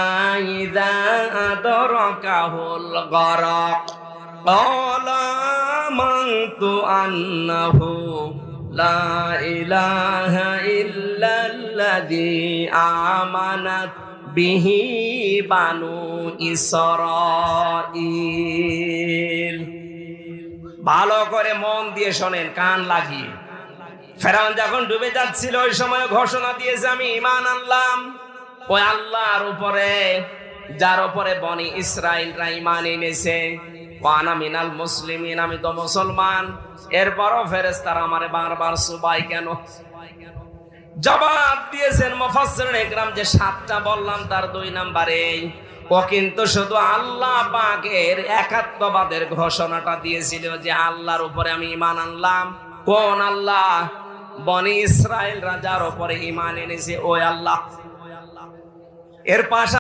إذا أدركه الغرق قال آمنت أنه لا إله إلا الذي آمنت به بنو إسرائيل। ভালো করে মন দিয়ে শোনেন, কান লাগিয়ে। ফেরাউন যখন ডুবে যাচ্ছিল ওই সময় ঘোষণা দিয়েছে, আমি ঈমান আনলাম ওই আল্লাহর উপরে যার উপরে বনি ইসরাইলরা ঈমান এনেছে। ওয়ানা মিনাল মুসলিমিন, আমি তো মুসলমান। এরপরও ফেরেশতারা আমারে বারবার সুবাই কেন? জবাব দিয়েছেন মুফাসসিরিন ইকরাম যে সাতটা বললাম তার 2 নাম্বারে ও কিন্তু শুধু আল্লাহ পাকের একাত্মবাদের ঘোষণাটা দিয়েছিল যে আল্লাহর উপরে আমি ঈমান আনলাম। কোন আল্লাহ? বনি ইসরাইল রাজার উপরে ঈমান এনেছে ওই আল্লাহ। এর পাশে